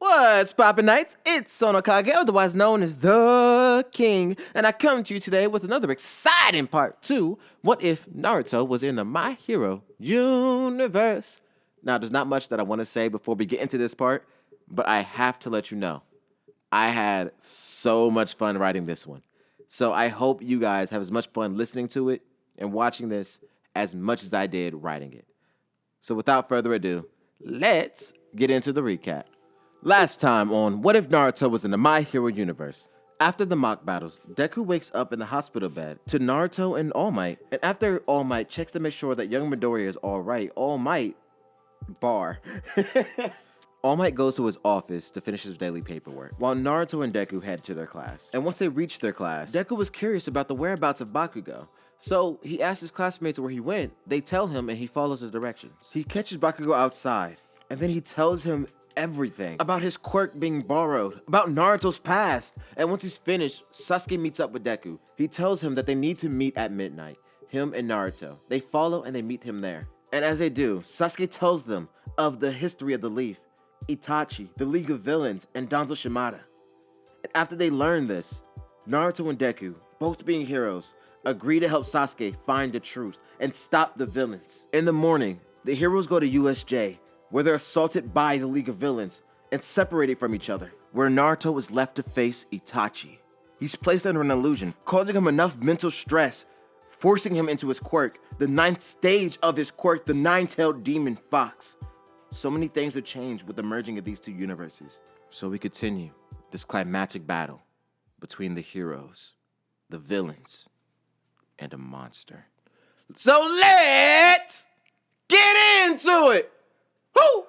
What's poppin' knights? It's OnoKage, otherwise known as the King, and I come to you today with another exciting part 2. What if Naruto was in the My Hero universe? Now, there's not much that I want to say before we get into this part, but I have to let you know, I had so much fun writing this one. So I hope you guys have as much fun listening to it and watching this as much as I did writing it. So without further ado, let's get into the recap. Last time on What If Naruto Was in the My Hero Universe. After the mock battles, Deku wakes up in the hospital bed to Naruto and All Might, and after All Might checks to make sure that young Midoriya is alright, All Might All Might goes to his office to finish his daily paperwork, while Naruto and Deku head to their class. And once they reach their class, Deku was curious about the whereabouts of Bakugo. So he asks his classmates where he went, they tell him, and he follows the directions. He catches Bakugo outside, and then he tells him everything about his quirk being borrowed, about Naruto's past. And once he's finished, Sasuke meets up with Deku. He tells him that they need to meet at midnight, him and Naruto. They follow and they meet him there. And as they do, Sasuke tells them of the history of the Leaf, Itachi, the League of Villains, and Danzo Shimada. And after they learn this, Naruto and Deku, both being heroes, agree to help Sasuke find the truth and stop the villains. In the morning, the heroes go to USJ, where they're assaulted by the League of Villains and separated from each other, where Naruto is left to face Itachi. He's placed under an illusion, causing him enough mental stress, forcing him into his quirk, the 9th stage of his quirk, the nine-tailed demon fox. So many things have changed with the merging of these two universes. So we continue this climactic battle between the heroes, the villains, and a monster. So let's get into it! Woo!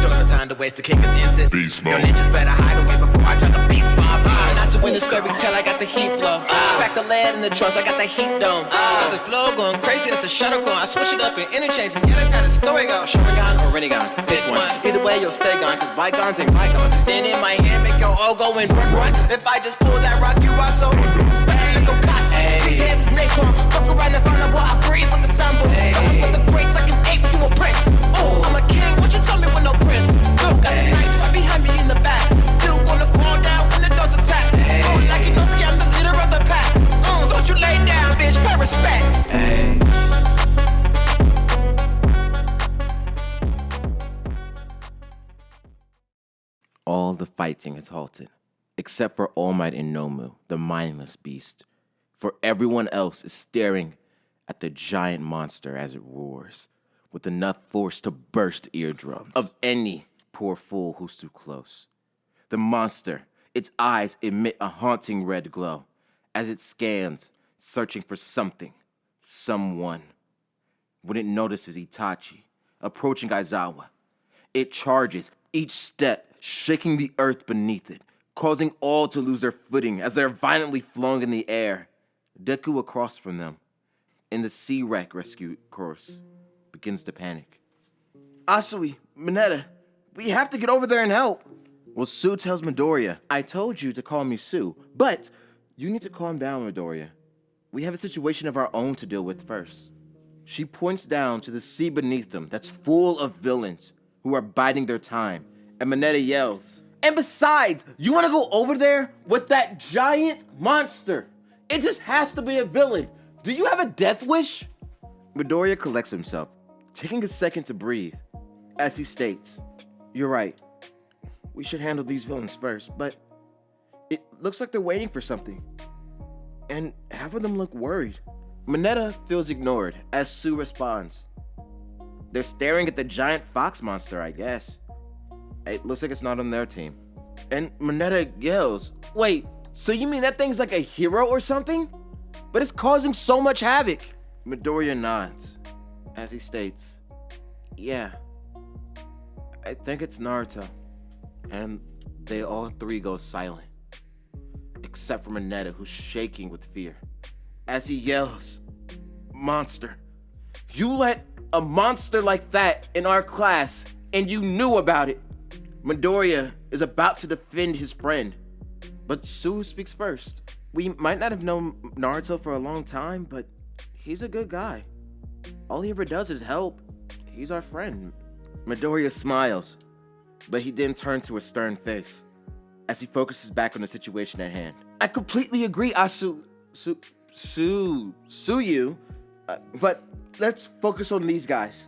Don't no time to waste, the king is into Beast Your mode. ninjas better hide away before I try to beast mob. Not to win this fairy tale, I got the heat flow. Back the lead in the trunks, I got the heat dome. Got the flow going crazy, that's a shuttle clone. I switch it up and interchange, and yeah, that's how the story goes. Sharingan or Rinnegan, pick one. Either way, you'll stay gone, cause bygones ain't bygones. Then in my hand, make your O go and run. If I just pull that rock, you are so stay, go cost. These hands is napalm. Fuck around and find out what I breathe with the sample. Someone put the brakes like an ape, you a prince. Oh, I'm a king, what you tell me with no prince? Got the knights right behind me in the back. You wanna fall down when the doors attack. Oh, like you know, see, I'm the leader of the pack. So don't you lay down, bitch, pay respect. All the fighting has halted, except for All Might and Nomu, the mindless beast. For everyone else is staring at the giant monster as it roars, with enough force to burst eardrums of any poor fool who's too close. The monster, its eyes emit a haunting red glow as it scans, searching for something, someone. When it notices Itachi approaching Aizawa, it charges, each step shaking the earth beneath it, causing all to lose their footing as they're violently flung in the air. Deku across from them, in the sea wreck rescue course, begins to panic. Asui, Mineta, we have to get over there and help. Well, Sue tells Midoriya, I told you to call me Sue, but you need to calm down, Midoriya. We have a situation of our own to deal with first. She points down to the sea beneath them that's full of villains who are biding their time, and Mineta yells, and besides, you want to go over there with that giant monster? It just has to be a villain. Do you have a death wish? Midoriya collects himself, taking a second to breathe, as he states, you're right. We should handle these villains first, but it looks like they're waiting for something. And half of them look worried. Mineta feels ignored as Sue responds. They're staring at the giant fox monster, I guess. It looks like it's not on their team. And Mineta yells, wait, so you mean that thing's like a hero or something? But it's causing so much havoc. Midoriya nods as he states, yeah, I think it's Naruto. And they all three go silent, except for Mineta, who's shaking with fear, as he yells, monster, you let a monster like that in our class, and you knew about it. Midoriya is about to defend his friend, but Sue speaks first. We might not have known Naruto for a long time, but he's a good guy. All he ever does is help. He's our friend. Midoriya smiles but he then turns to a stern face as he focuses back on the situation at hand. I completely agree, sue you, but let's focus on these guys.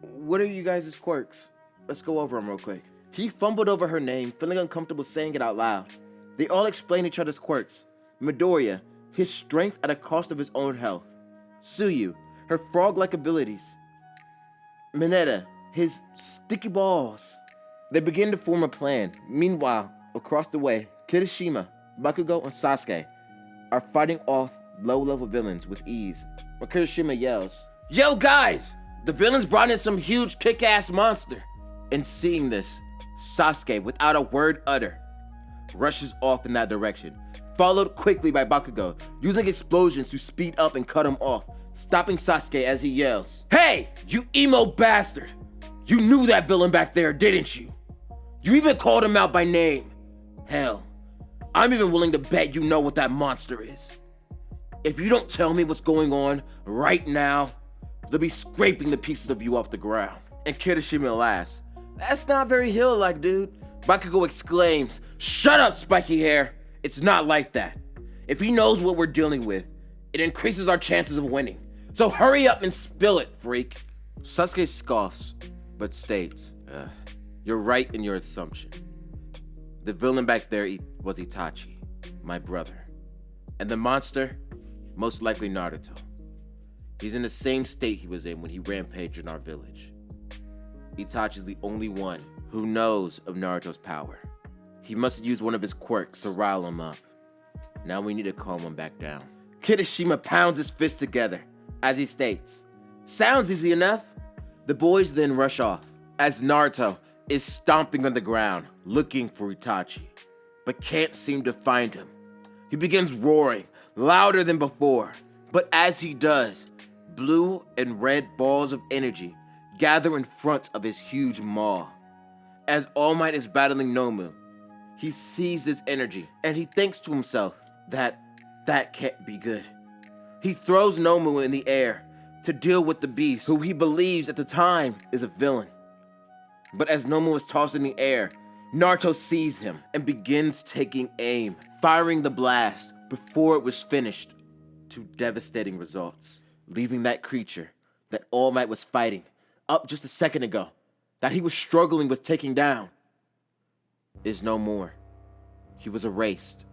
What are you guys' quirks? Let's go over them real quick. He fumbled over her name, feeling uncomfortable saying it out loud. They all explain each other's quirks. Midoriya, his strength at a cost of his own health. Tsuyu, her frog-like abilities. Mineta, his sticky balls. They begin to form a plan. Meanwhile, across the way, Kirishima, Bakugo, and Sasuke are fighting off low-level villains with ease. When Kirishima yells, "Yo guys! The villains brought in some huge kick-ass monster!" And seeing this, Sasuke, without a word utter, rushes off in that direction, followed quickly by Bakugo, using explosions to speed up and cut him off, stopping Sasuke as he yells, "Hey, you emo bastard! You knew that villain back there, didn't you? You even called him out by name. Hell, I'm even willing to bet you know what that monster is. If you don't tell me what's going on right now, they'll be scraping the pieces of you off the ground." And Kirishima laughs. "That's not very Hill-like, dude." Bakugo exclaims, "Shut up, spiky hair. It's not like that. If he knows what we're dealing with, it increases our chances of winning. So hurry up and spill it, freak." Sasuke scoffs, but states, "You're right in your assumption. The villain back there was Itachi, my brother. And the monster, most likely Naruto. He's in the same state he was in when he rampaged in our village. Itachi's the only one who knows of Naruto's power. He must use one of his quirks to rile him up. Now we need to calm him back down." Kirishima pounds his fist together as he states, "Sounds easy enough." The boys then rush off as Naruto is stomping on the ground looking for Itachi, but can't seem to find him. He begins roaring louder than before, but as he does, blue and red balls of energy gather in front of his huge maw. As All Might is battling Nomu, he sees this energy and he thinks to himself that can't be good. He throws Nomu in the air to deal with the beast, who he believes at the time is a villain. But as Nomu is tossed in the air, Naruto sees him and begins taking aim, firing the blast before it was finished, to devastating results, leaving that creature that All Might was fighting up just a second ago, that he was struggling with taking down, is no more. He was erased,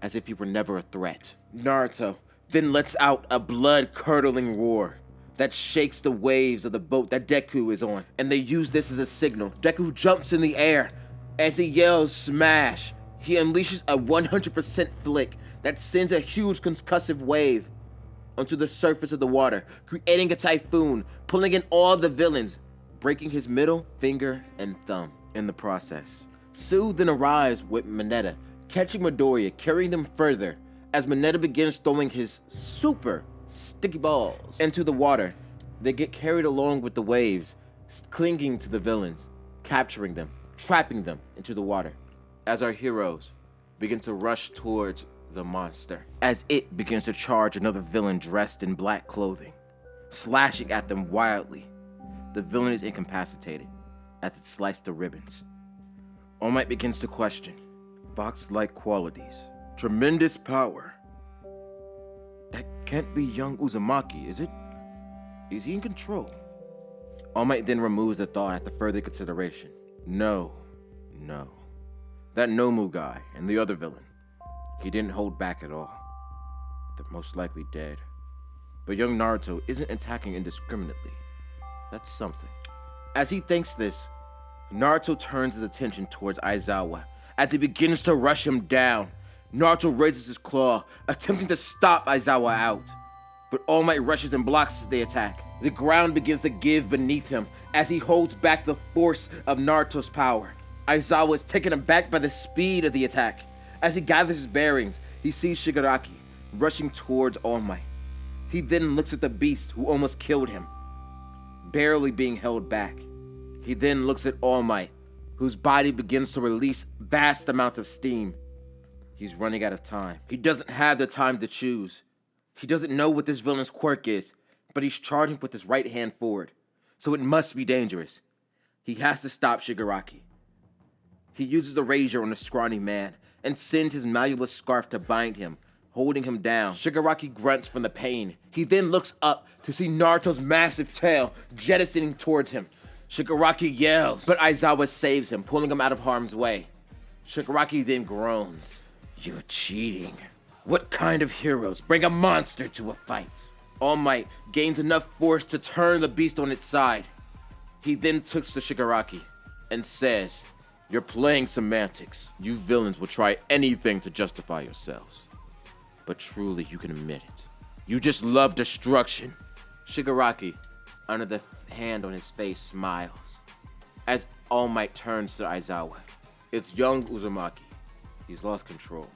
as if he were never a threat. Naruto then lets out a blood-curdling roar that shakes the waves of the boat that Deku is on, and they use this as a signal. Deku jumps in the air. As he yells smash, he unleashes a 100% flick that sends a huge concussive wave onto the surface of the water, creating a typhoon, pulling in all the villains, breaking his middle finger and thumb in the process. Tsu then arrives with Mineta, catching Midoriya, carrying them further as Mineta begins throwing his super sticky balls into the water. They get carried along with the waves, clinging to the villains, capturing them, trapping them into the water, as our heroes begin to rush towards the monster, as it begins to charge another villain dressed in black clothing, slashing at them wildly. The villain is incapacitated as it sliced to ribbons. All Might begins to question. Fox-like qualities, tremendous power. That can't be young Uzumaki, is it? Is he in control? All Might then removes the thought after further consideration. No. That Nomu guy and the other villain, he didn't hold back at all. They're most likely dead. But young Naruto isn't attacking indiscriminately. That's something. As he thinks this, Naruto turns his attention towards Aizawa. As he begins to rush him down, Naruto raises his claw, attempting to stop Aizawa out. But All Might rushes and blocks the attack. The ground begins to give beneath him as he holds back the force of Naruto's power. Aizawa is taken aback by the speed of the attack. As he gathers his bearings, he sees Shigaraki rushing towards All Might. He then looks at the beast who almost killed him, barely being held back. He then looks at All Might, whose body begins to release vast amounts of steam. He's running out of time. He doesn't have the time to choose. He doesn't know what this villain's quirk is, but he's charging with his right hand forward, so it must be dangerous. He has to stop Shigaraki. He uses the razor on the scrawny man and sends his malleable scarf to bind him, holding him down. Shigaraki grunts from the pain. He then looks up to see Naruto's massive tail jettisoning towards him. Shigaraki yells, but Aizawa saves him, pulling him out of harm's way. Shigaraki then groans. You're cheating. What kind of heroes bring a monster to a fight? All Might gains enough force to turn the beast on its side. He then looks to Shigaraki and says, You're playing semantics. You villains will try anything to justify yourselves. But truly, you can admit it. You just love destruction. Shigaraki, under the hand on his face, smiles as All Might turns to Aizawa. It's young Uzumaki. He's lost control.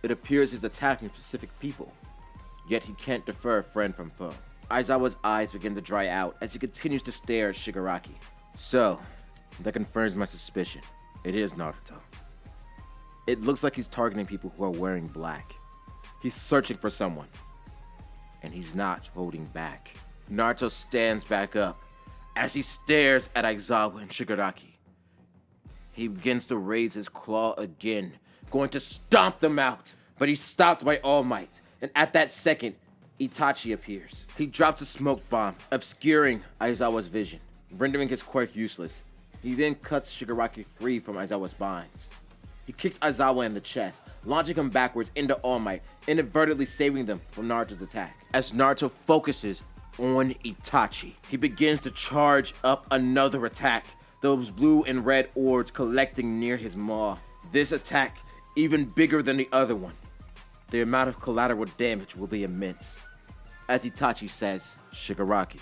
It appears he's attacking specific people, yet he can't defer a friend from foe. Aizawa's eyes begin to dry out as he continues to stare at Shigaraki. So, that confirms my suspicion. It is Naruto. It looks like he's targeting people who are wearing black. He's searching for someone, and he's not holding back. Naruto stands back up as he stares at Aizawa and Shigaraki. He begins to raise his claw again, going to stomp them out, but he's stopped by All Might, and at that second, Itachi appears. He drops a smoke bomb, obscuring Aizawa's vision, rendering his quirk useless. He then cuts Shigaraki free from Aizawa's binds. He kicks Aizawa in the chest, launching him backwards into All Might, inadvertently saving them from Naruto's attack. As Naruto focuses on Itachi, he begins to charge up another attack, those blue and red orbs collecting near his maw. This attack, even bigger than the other one. The amount of collateral damage will be immense. As Itachi says, Shigaraki,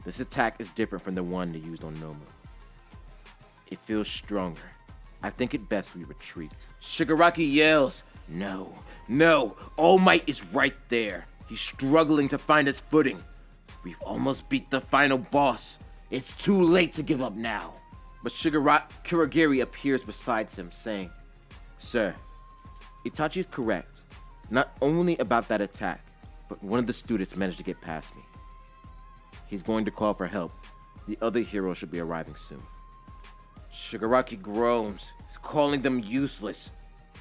this attack is different from the one they used on Nomu. It feels stronger. I think it best we retreat. Shigaraki yells, No, All Might is right there. He's struggling to find his footing. We've almost beat the final boss. It's too late to give up now. But Kurogiri appears beside him, saying, Sir, Itachi is correct. Not only about that attack, but one of the students managed to get past me. He's going to call for help. The other hero should be arriving soon. Shigaraki groans, calling them useless,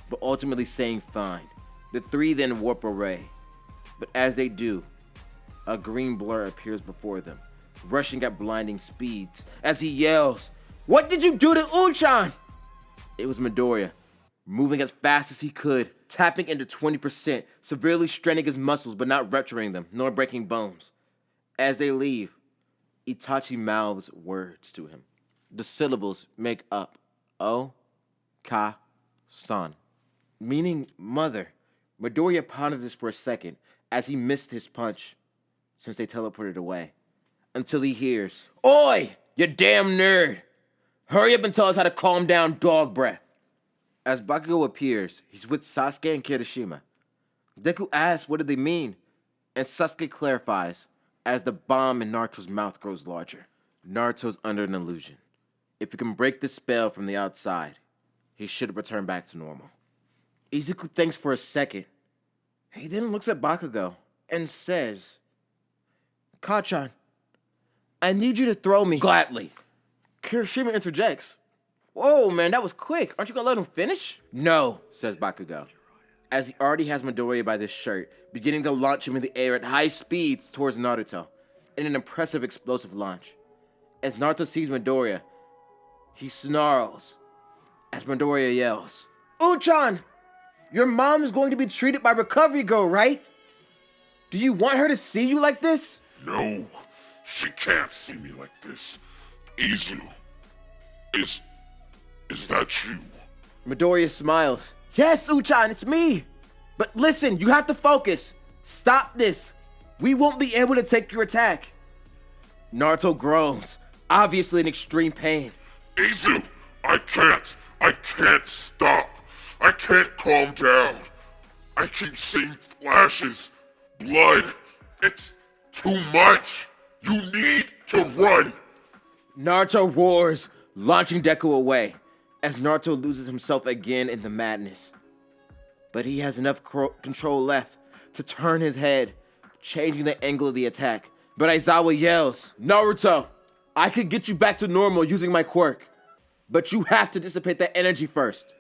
but ultimately saying fine. The three then warp away. But as they do, a green blur appears before them, rushing at blinding speeds, as he yells, What did you do to Unchan? It was Midoriya, moving as fast as he could, tapping into 20%, severely straining his muscles but not rupturing them, nor breaking bones. As they leave, Itachi mouths words to him. The syllables make up O-Ka-san, meaning mother. Midoriya ponders this for a second as he missed his punch since they teleported away, until he hears, Oi, you damn nerd! Hurry up and tell us how to calm down dog breath. As Bakugo appears, he's with Sasuke and Kirishima. Deku asks what do they mean, and Sasuke clarifies as the bomb in Naruto's mouth grows larger. Naruto's under an illusion. If he can break the spell from the outside, he should return back to normal. Izuku thinks for a second. He then looks at Bakugo and says, Kachan, I need you to throw me. Gladly. Kirishima interjects. Whoa, man, that was quick. Aren't you gonna let him finish? No, says Bakugo, as he already has Midoriya by this shirt, beginning to launch him in the air at high speeds towards Naruto, in an impressive explosive launch. As Naruto sees Midoriya, he snarls, as Midoriya yells, Unchan, your mom is going to be treated by Recovery Girl, right? Do you want her to see you like this? No, she can't see me like this. Izu, is that you? Midoriya smiles. Yes, Unchan, it's me. But listen, you have to focus. Stop this. We won't be able to take your attack. Naruto groans, obviously in extreme pain. Izu, I can't stop. I can't calm down. I keep seeing flashes, blood. It's too much. You need to run. Naruto roars, launching Deku away, as Naruto loses himself again in the madness. But he has enough control left to turn his head, changing the angle of the attack. But Aizawa yells, Naruto, I could get you back to normal using my quirk, but you have to dissipate that energy first.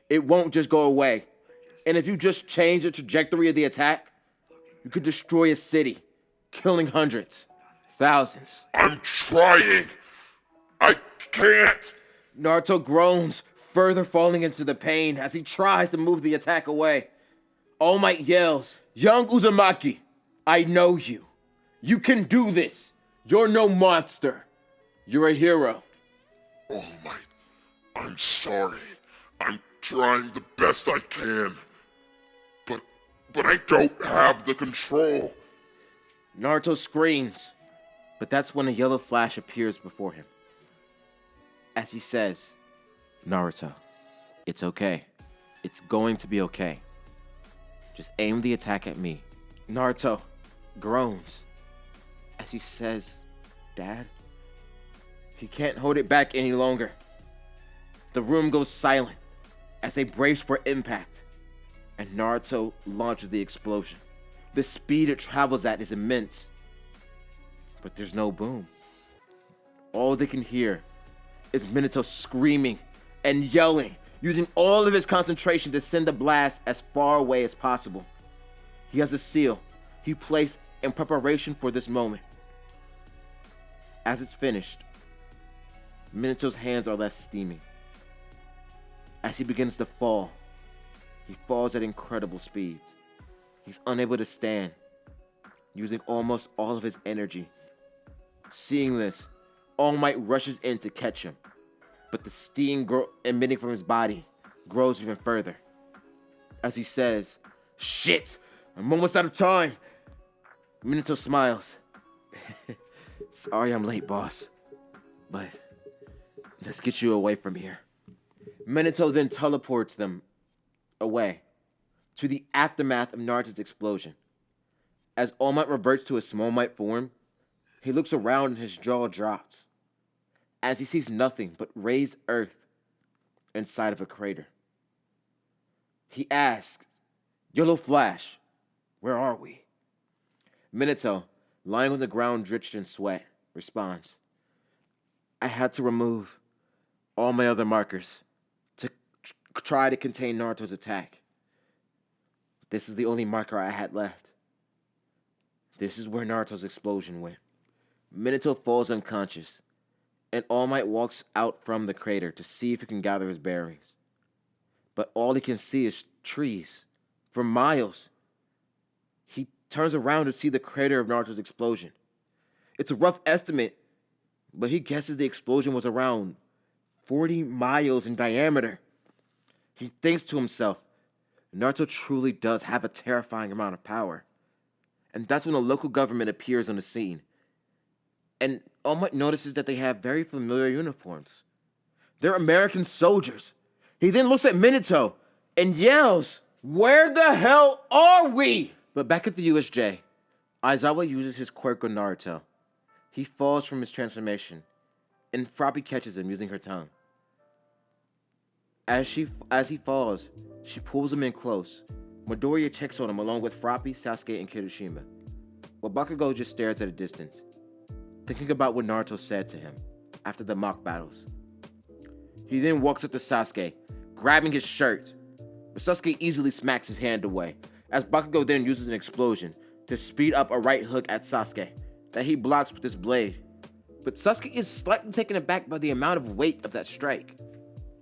It won't just go away. And if you just change the trajectory of the attack, you could destroy a city, killing hundreds, thousands. I'm trying. I can't. Naruto groans, further falling into the pain as he tries to move the attack away. All Might yells, "Young Uzumaki, I know you. You can do this. You're no monster. You're a hero." All Might, I'm sorry. I'm trying the best I can. But I don't have the control. Naruto screams, but that's when a yellow flash appears before him. As he says, "Naruto, it's okay. It's going to be okay. Just aim the attack at me." Naruto groans as he says, "Dad?" He can't hold it back any longer. The room goes silent as they brace for impact, and Naruto launches the explosion. The speed it travels at is immense, but there's no boom. All they can hear is Minato screaming and yelling, using all of his concentration to send the blast as far away as possible. He has a seal he placed in preparation for this moment. As it's finished, Minato's hands are left steaming. As he begins to fall, he falls at incredible speeds. He's unable to stand, using almost all of his energy. Seeing this, All Might rushes in to catch him, but the steam emitting from his body grows even further. As he says, "Shit, I'm almost out of time." Minato smiles. "Sorry I'm late, boss, but let's get you away from here." Minato then teleports them away to the aftermath of Naruto's explosion. As All Might reverts to his Small Might form, he looks around and his jaw drops as he sees nothing but raised earth inside of a crater. He asks, "Yellow Flash, where are we?" Minato, lying on the ground drenched in sweat, responds, "I had to remove all my other markers to try to contain Naruto's attack. This is the only marker I had left. This is where Naruto's explosion went." Minato falls unconscious, and All Might walks out from the crater to see if he can gather his bearings. But all he can see is trees for miles. He turns around to see the crater of Naruto's explosion. It's a rough estimate, but he guesses the explosion was around 40 miles in diameter. He thinks to himself, Naruto truly does have a terrifying amount of power. And that's when the local government appears on the scene. And All Might notices that they have very familiar uniforms. They're American soldiers. He then looks at Minato and yells, "Where the hell are we?" But back at the USJ, Aizawa uses his quirk on Naruto. He falls from his transformation, and Froppy catches him using her tongue. As he falls, she pulls him in close. Midoriya checks on him along with Froppy, Sasuke, and Kirishima, while Bakugo just stares at a distance, thinking about what Naruto said to him after the mock battles. He then walks up to Sasuke, grabbing his shirt, but Sasuke easily smacks his hand away, as Bakugo then uses an explosion to speed up a right hook at Sasuke that he blocks with his blade. But Sasuke is slightly taken aback by the amount of weight of that strike,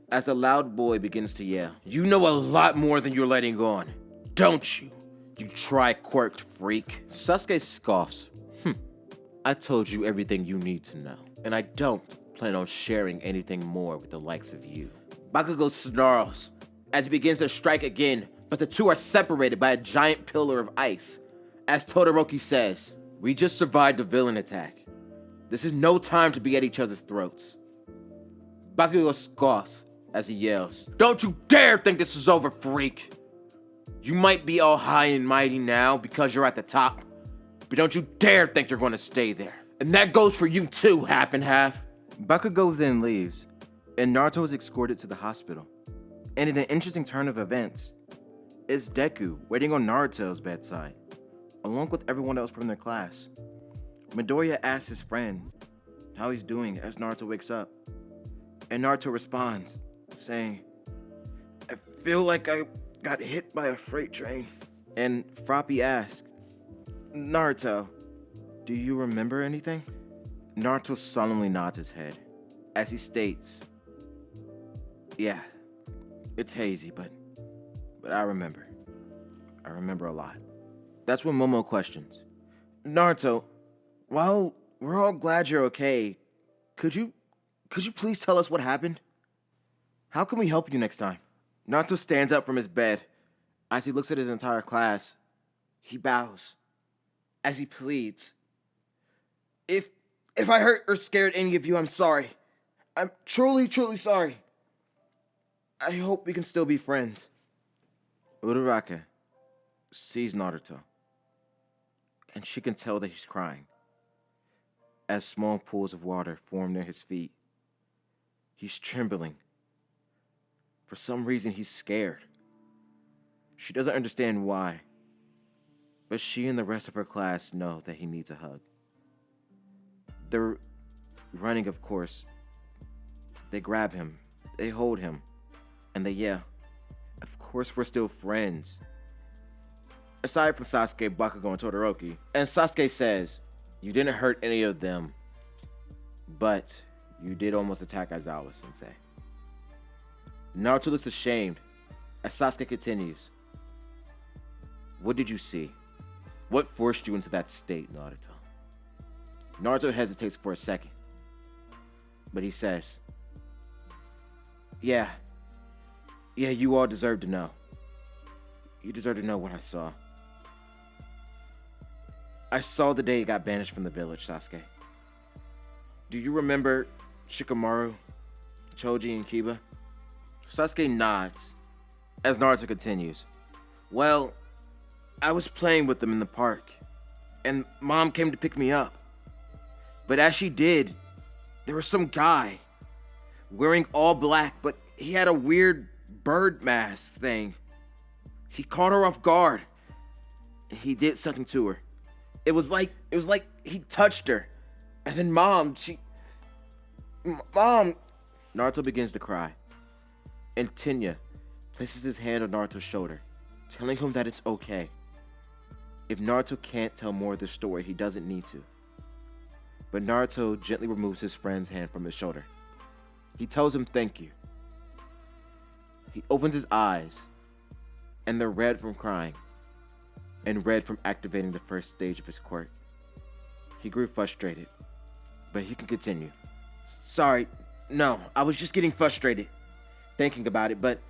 as the loud boy begins to yell, "You know a lot more than you're letting on, don't you? You tri-quirked freak." Sasuke scoffs. I told you everything you need to know, and I don't plan on sharing anything more with the likes of you. Bakugo snarls as he begins to strike again, but the two are separated by a giant pillar of ice. As Todoroki says, "We just survived a villain attack. This is no time to be at each other's throats." Bakugo scoffs as he yells, "Don't you dare think this is over, freak! You might be all high and mighty now because you're at the top, but don't you dare think you're gonna stay there. And that goes for you too, half and half." Bakugo then leaves, and Naruto is escorted to the hospital. And in an interesting turn of events, it's Deku waiting on Naruto's bedside, along with everyone else from their class. Midoriya asks his friend, how he's doing as Naruto wakes up. And Naruto responds, saying, "I feel like I got hit by a freight train." And Froppy asks, "Naruto, do you remember anything?" Naruto solemnly nods his head as he states, "Yeah, it's hazy, but I remember. I remember a lot." That's when Momo questions, "Naruto, while we're all glad you're okay, could you please tell us what happened? How can we help you next time?" Naruto stands up from his bed. As he looks at his entire class, he bows as he pleads, If I hurt or scared any of you, I'm sorry. I'm truly, truly sorry. I hope we can still be friends." Uraraka sees Naruto, and she can tell that he's crying. As small pools of water form near his feet, he's trembling. For some reason, he's scared. She doesn't understand why, but she and the rest of her class know that he needs a hug. They're running, of course. They grab him, they hold him, and they yell, "Of course we're still friends." Aside from Sasuke, Bakugo, and Todoroki, and Sasuke says, "You didn't hurt any of them, but you did almost attack Aizawa Sensei." Naruto looks ashamed as Sasuke continues, "What did you see? What forced you into that state, Naruto?" Naruto hesitates for a second, but he says, Yeah, you all deserve to know. You deserve to know what I saw. I saw the day you got banished from the village, Sasuke. Do you remember Shikamaru, Choji, and Kiba?" Sasuke nods as Naruto continues, "Well, I was playing with them in the park, and Mom came to pick me up. But as she did, there was some guy wearing all black, but he had a weird bird mask thing. He caught her off guard, and he did something to her. It was like he touched her. And then Mom, Naruto begins to cry. And Tenya places his hand on Naruto's shoulder, telling him that it's okay. If Naruto can't tell more of the story, he doesn't need to. But Naruto gently removes his friend's hand from his shoulder. He tells him thank you. He opens his eyes, and they're red from crying, and red from activating the first stage of his quirk. He grew frustrated, but he can continue. "Sorry, no, I was just getting frustrated, thinking about it, but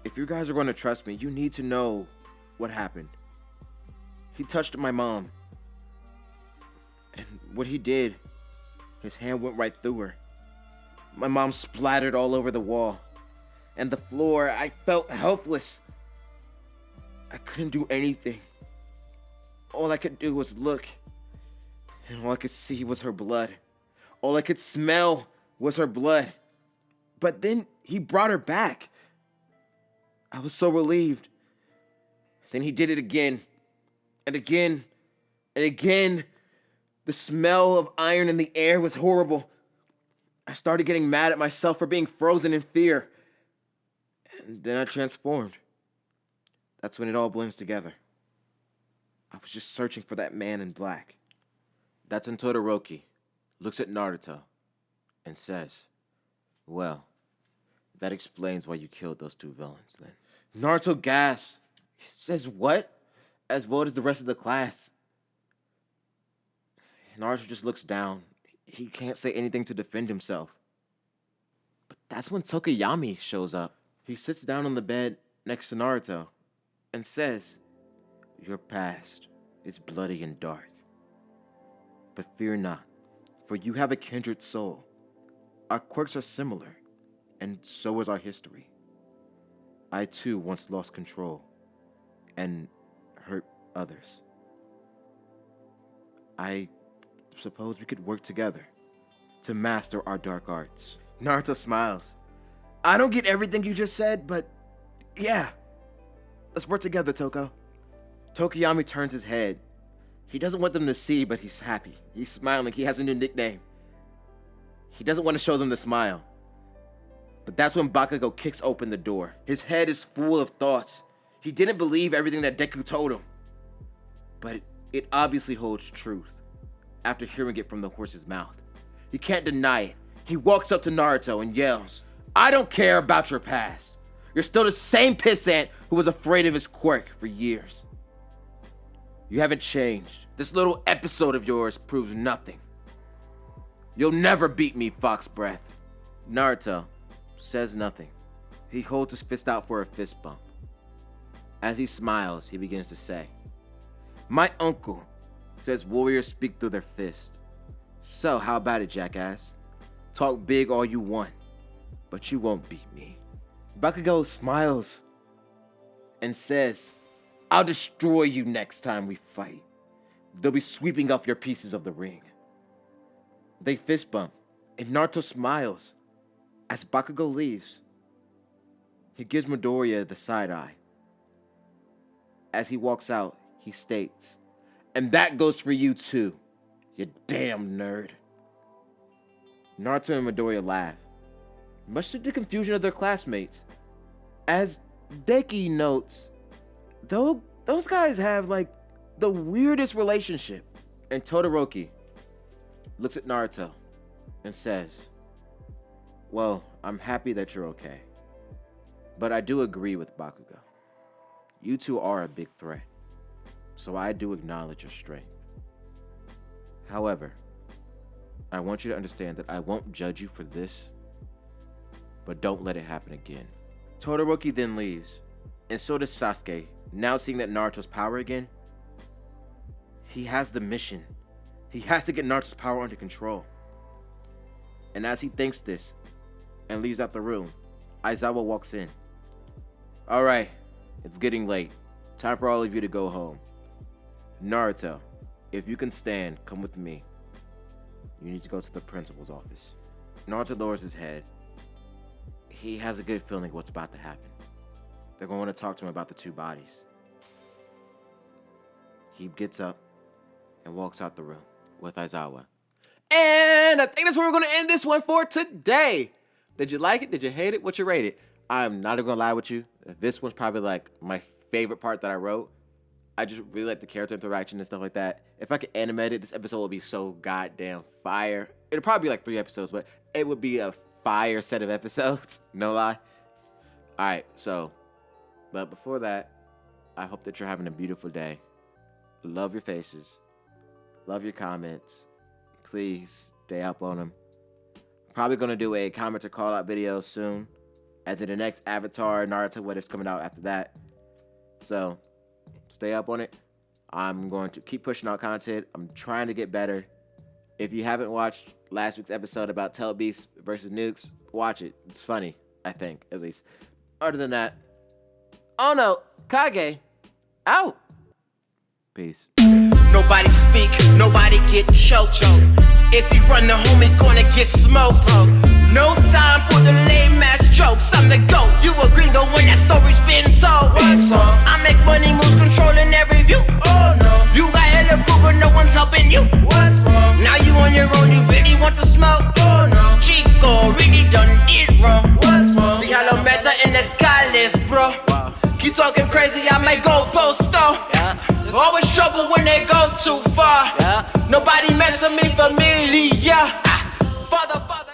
if you guys are going to trust me, you need to know what happened. He touched my mom. And what he did, his hand went right through her. My mom splattered all over the wall and the floor. I felt helpless. I couldn't do anything. All I could do was look, and all I could see was her blood. All I could smell was her blood. But then he brought her back. I was so relieved. Then he did it again, and again, and again. The smell of iron in the air was horrible. I started getting mad at myself for being frozen in fear. And then I transformed. That's when it all blends together. I was just searching for that man in black." That's when Todoroki looks at Naruto and says, "Well, that explains why you killed those two villains then." Naruto gasps. He says, "What?" As well as the rest of the class. Naruto just looks down. He can't say anything to defend himself. But that's when Tokuyami shows up. He sits down on the bed next to Naruto and says, "Your past is bloody and dark. But fear not, for you have a kindred soul. Our quirks are similar, and so is our history. I too once lost control and hurt others. I suppose we could work together to master our dark arts." Naruto smiles. "I don't get everything you just said, but yeah. Let's work together, Toko." Tokuyami turns his head. He doesn't want them to see, but he's happy. He's smiling. He has a new nickname. He doesn't want to show them the smile. But that's when Bakugo kicks open the door. His head is full of thoughts. He didn't believe everything that Deku told him. But it obviously holds truth after hearing it from the horse's mouth. He can't deny it. He walks up to Naruto and yells, "I don't care about your past. You're still the same pissant who was afraid of his quirk for years. You haven't changed. This little episode of yours proves nothing. You'll never beat me, Fox Breath." Naruto says nothing. He holds his fist out for a fist bump. As he smiles, he begins to say, "My uncle says warriors speak through their fist. So how about it, jackass? Talk big all you want, but you won't beat me." Bakugo smiles and says, "I'll destroy you next time we fight. They'll be sweeping up your pieces of the ring." They fist bump, and Naruto smiles. As Bakugo leaves, he gives Midoriya the side eye. As he walks out, he states, "And that goes for you too, you damn nerd." Naruto and Midoriya laugh, much to the confusion of their classmates. As Deki notes, those guys have like the weirdest relationship. And Todoroki looks at Naruto and says, "Well, I'm happy that you're okay. But I do agree with Bakugo. You two are a big threat, so I do acknowledge your strength. However, I want you to understand that I won't judge you for this, but don't let it happen again." Todoroki then leaves, and so does Sasuke. Now seeing that Naruto's power again, he has the mission. He has to get Naruto's power under control. And as he thinks this and leaves out the room, Aizawa walks in. "All right, it's getting late. Time for all of you to go home. Naruto, if you can stand, come with me. You need to go to the principal's office." Naruto lowers his head. He has a good feeling what's about to happen. They're going to want to talk to him about the two bodies. He gets up and walks out the room with Aizawa. And I think that's where we're going to end this one for today. Did you like it? Did you hate it? What you rate it? I'm not even going to lie with you. This one's probably like my favorite part that I wrote. I just really like the character interaction and stuff like that. If I could animate it, this episode would be so goddamn fire. It'll probably be like 3 episodes, but it would be a fire set of episodes. No lie. All right, but before that, I hope that you're having a beautiful day. Love your faces. Love your comments. Please stay up on them. Probably going to do a commenter call out video soon. After the next Avatar, Naruto, what is coming out after that. So, stay up on it. I'm going to keep pushing out content. I'm trying to get better. If you haven't watched last week's episode about Telebeast versus Nukes, watch it. It's funny, I think, at least. Other than that, OnoKage, out. Peace. Nobody speak, nobody get choked. If you run the homie, gonna get smoked. No time for the lame ass jokes. I'm the GOAT. You a gringo when that story's been told. I make money moves, controlling every view. Oh no, you got hella crew, but no one's helping you. What's wrong? Now you on your own, you really want to smoke? Oh no, Chico really done did wrong. What's wrong? The hollow meta in the sky bro. Keep talking crazy, I might go post though. Always trouble when they go too far. Nobody mess with me familiar. Father.